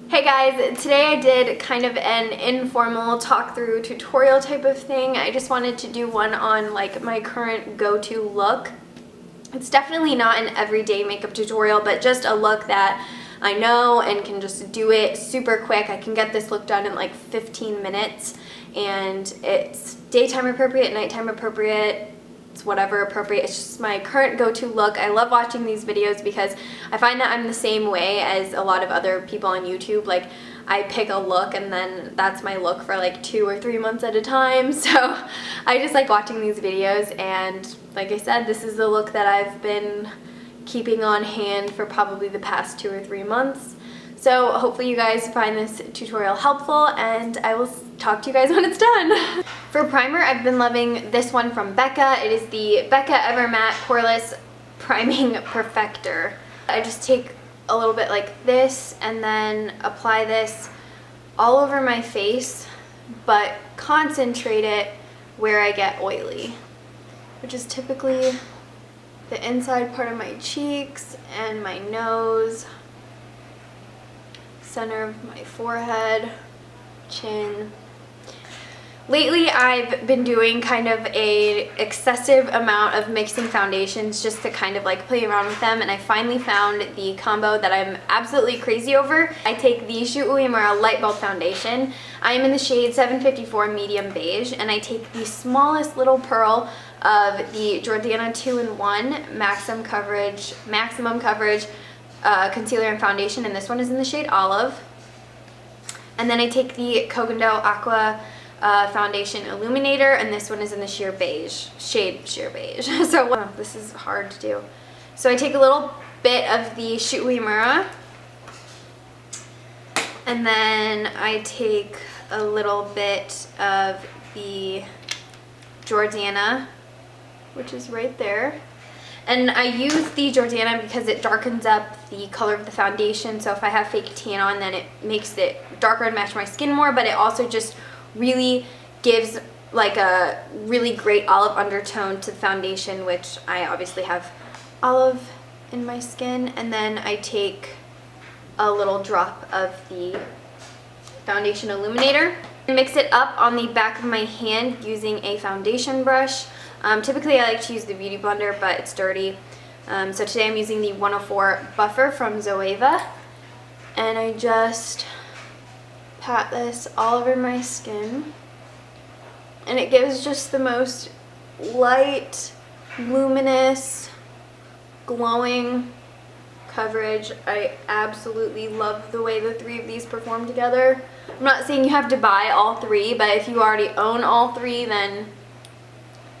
Hey guys, today I did kind of an informal talk through tutorial type of thing. I just wanted to do one on like my current go-to look. It's definitely not an everyday makeup tutorial, but just a look that I know and can just do it super quick. I can get this look done in like 15 minutes and it's daytime appropriate, nighttime appropriate, it's whatever appropriate. It's just my current go-to look. I love watching these videos because I find that I'm the same way as a lot of other people on YouTube. Like, I pick a look and then that's my look for like 2 or 3 months at a time. So I just like watching these videos, and like I said, this is the look that I've been keeping on hand for probably the past 2 or 3 months. So hopefully you guys find this tutorial helpful, and I will talk to you guys when it's done. For primer, I've been loving this one from Becca. It is the Becca Evermatte Poreless Priming Perfector. I just take a little bit like this and then apply this all over my face, but concentrate it where I get oily, which is typically the inside part of my cheeks and my nose, center of my forehead, chin. Lately, I've been doing kind of a excessive amount of mixing foundations just to kind of like play around with them, and I finally found the combo that I'm absolutely crazy over. I take the Uemura Light Bulb Foundation. I am in the shade 754 Medium Beige, and I take the smallest little pearl of the Jordana 2-in-1 Maximum Coverage Concealer and Foundation, and this one is in the shade Olive. And then I take the Kogendo Aqua Foundation Illuminator, and this one is in the Sheer Beige, shade Sheer Beige. So this is hard to do. So I take a little bit of the Uemura, and then I take a little bit of the Jordana, which is right there. And I use the Jordana because it darkens up the color of the foundation, so if I have fake tan on, then it makes it darker and match my skin more, but it also just really gives like a really great olive undertone to the foundation, which I obviously have olive in my skin. And then I take a little drop of the foundation illuminator and mix it up on the back of my hand using a foundation brush. Typically I like to use the Beauty Blender, but it's dirty. So today I'm using the 104 Buffer from Zoeva, and I just pat this all over my skin, and it gives just the most light, luminous, glowing coverage. I absolutely love the way the 3 of these perform together. I'm not saying you have to buy all 3, but if you already own all 3, then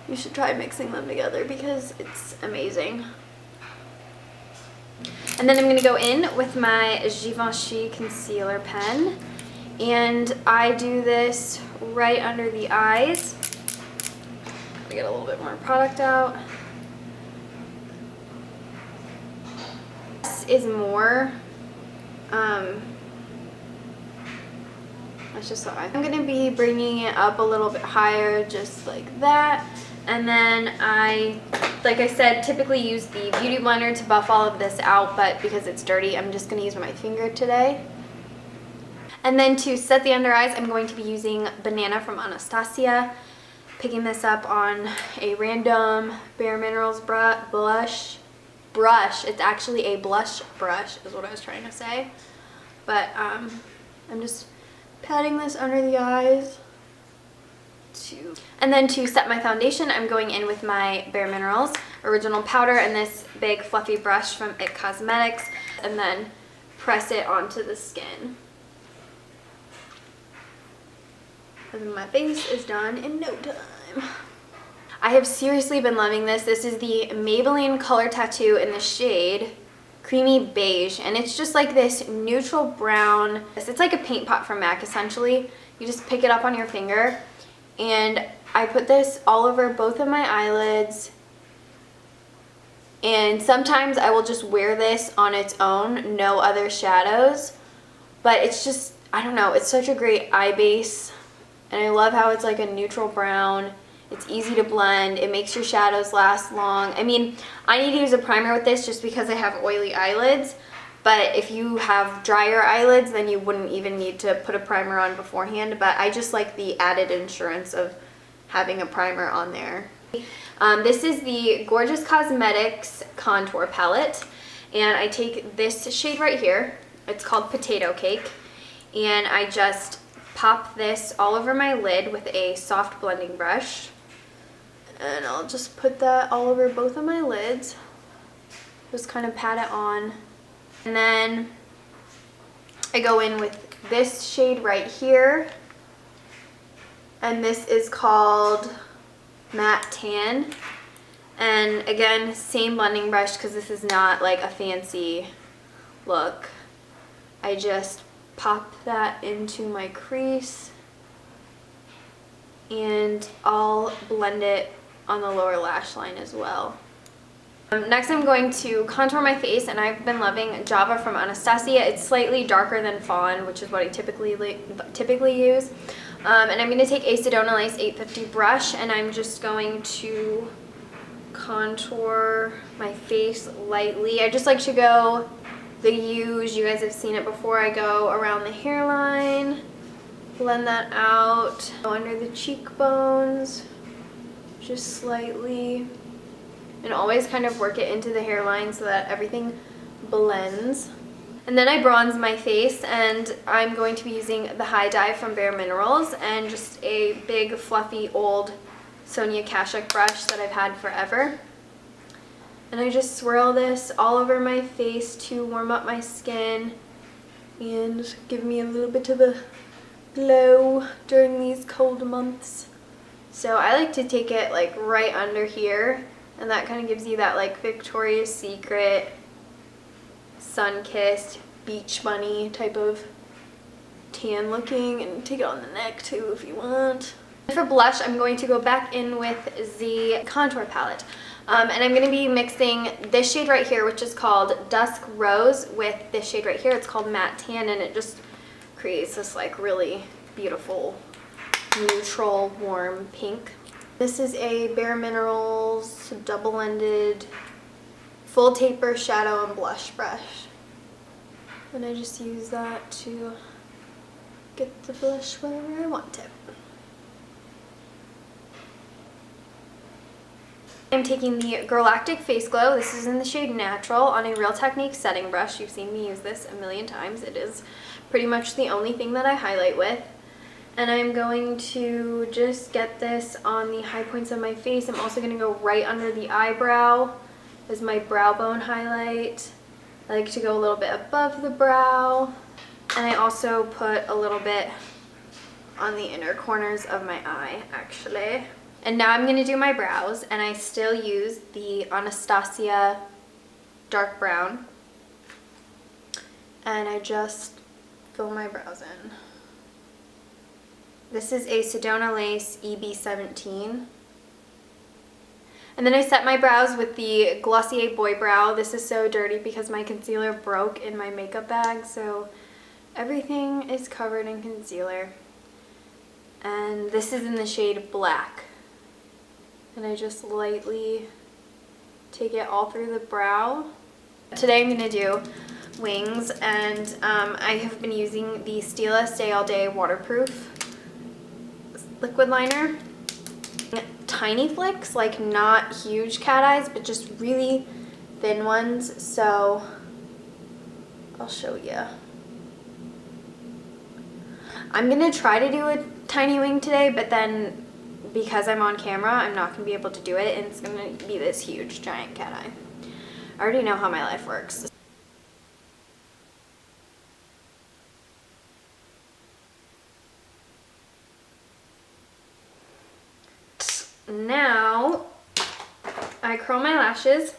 you should try mixing them together because it's amazing. And then I'm going to go in with my Givenchy concealer pen, and I do this right under the eyes. Let me get a little bit more product out. This is more, that's just what I'm going to be bringing it up a little bit higher, just like that. And then like I said, typically use the Beauty Blender to buff all of this out, but because it's dirty, I'm just going to use my finger today. And then to set the under eyes, I'm going to be using Banana from Anastasia. Picking this up on a random Bare Minerals blush brush. It's actually a blush brush is what I was trying to say. But I'm just patting this under the eyes. And then to set my foundation, I'm going in with my Bare Minerals Original Powder and this big fluffy brush from IT Cosmetics, and then press it onto the skin. And then my face is done in no time. I have seriously been loving this. This is the Maybelline Color Tattoo in the shade Creamy Beige, and it's just like this neutral brown. It's like a paint pot from MAC essentially. You just pick it up on your finger, and I put this all over both of my eyelids, and sometimes I will just wear this on its own, no other shadows, but it's just, I don't know, it's such a great eye base, and I love how it's like a neutral brown. It's easy to blend. It makes your shadows last long. I mean, I need to use a primer with this just because I have oily eyelids, But if you have drier eyelids, then you wouldn't even need to put a primer on beforehand. But I just like the added insurance of having a primer on there. This is the Gorgeous Cosmetics Contour Palette. And I take this shade right here. It's called Potato Cake. And I just pop this all over my lid with a soft blending brush. And I'll just put that all over both of my lids. Just kind of pat it on. And then I go in with this shade right here. And this is called Matte Tan. And again, same blending brush because this is not like a fancy look. I just pop that into my crease. And I'll blend it on the lower lash line as well. Next I'm going to contour my face, and I've been loving Java from Anastasia. It's slightly darker than Fawn, which is what I typically use. And I'm going to take a Sedona Lace 850 brush, and I'm just going to contour my face lightly. I just like to go the U's. You guys have seen it before. I go around the hairline, blend that out, go under the cheekbones, just slightly. And always kind of work it into the hairline so that everything blends. And then I bronze my face, and I'm going to be using the High Dive from Bare Minerals and just a big fluffy old Sonia Kashuk brush that I've had forever. And I just swirl this all over my face to warm up my skin and give me a little bit of a glow during these cold months. So I like to take it like right under here. And that kind of gives you that like Victoria's Secret, sun-kissed, beach bunny type of tan looking. And take it on the neck too if you want. For blush, I'm going to go back in with the contour palette. And I'm going to be mixing this shade right here, which is called Dusk Rose, with this shade right here. It's called Matte Tan, and it just creates this like really beautiful, neutral, warm pink. This is a Bare Minerals double-ended full taper shadow and blush brush. And I just use that to get the blush wherever I want it. I'm taking the Girlactik Faceglow. This is in the shade Natural on a Real Technique setting brush. You've seen me use this a million times. It is pretty much the only thing that I highlight with. And I'm going to just get this on the high points of my face. I'm also going to go right under the eyebrow as my brow bone highlight. I like to go a little bit above the brow. And I also put a little bit on the inner corners of my eye, actually. And now I'm going to do my brows, and I still use the Anastasia dark brown. And I just fill my brows in. This is a Sedona Lace EB17. And then I set my brows with the Glossier BoyBrow. This is so dirty because my concealer broke in my makeup bag, so everything is covered in concealer. And this is in the shade Black. And I just lightly take it all through the brow. Today I'm going to do wings, and I have been using the Stila Stay All Day Waterproof liquid liner. Tiny flicks, like not huge cat eyes, but just really thin ones. So I'll show you. I'm gonna try to do a tiny wing today, but then because I'm on camera, I'm not gonna be able to do it, and it's gonna be this huge giant cat eye. I already know how my life works. Now, I curl my lashes.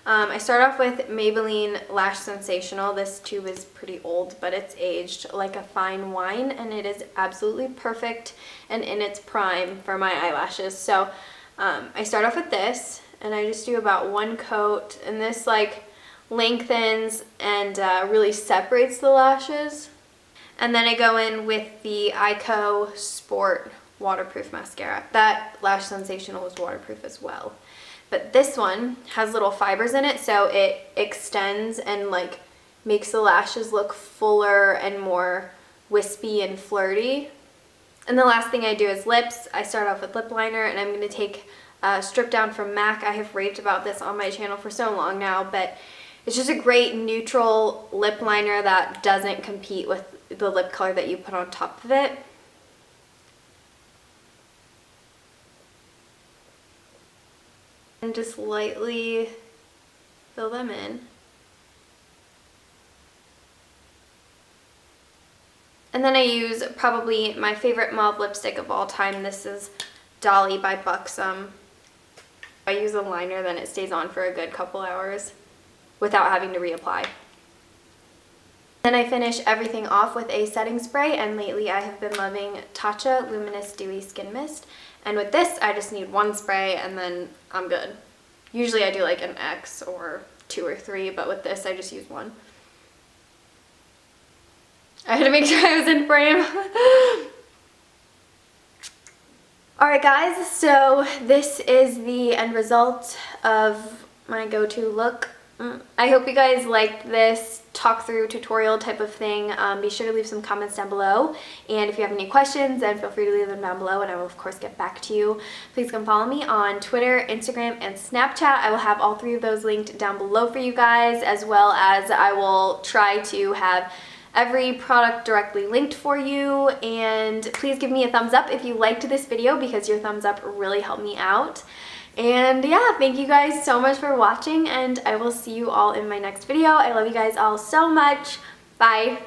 I start off with Maybelline Lash Sensational. This tube is pretty old, but it's aged like a fine wine, and it is absolutely perfect and in its prime for my eyelashes. So I start off with this, and I just do about one coat, and this like lengthens and really separates the lashes. And then I go in with the Sport waterproof mascara. That Lash Sensational was waterproof as well. but this one has little fibers in it, so it extends and like makes the lashes look fuller and more wispy and flirty. And the last thing I do is lips. I start off with lip liner, and I'm going to take Strip Down from MAC. I have raved about this on my channel for so long now, but it's just a great neutral lip liner that doesn't compete with the lip color that you put on top of it. And just lightly fill them in. And then I use probably my favorite mauve lipstick of all time. This is Dolly by Buxom. I use a liner, then it stays on for a good couple hours without having to reapply. Then I finish everything off with a setting spray, and lately I have been loving Tatcha Luminous Dewy Skin Mist. And with this, I just need one spray and then I'm good. Usually I do like an X or 2 or 3, but with this I just use one. I had to make sure I was in frame. Alright guys, so this is the end result of my go-to look. I hope you guys liked this talk through tutorial type of thing. Be sure to leave some comments down below, and if you have any questions, then feel free to leave them down below and I will of course get back to you. Please come follow me on Twitter, Instagram, and Snapchat. I will have all 3 of those linked down below for you guys, as well as I will try to have every product directly linked for you. And please give me a thumbs up if you liked this video, because your thumbs up really helped me out. And yeah, thank you guys so much for watching, and I will see you all in my next video. I love you guys all so much. Bye.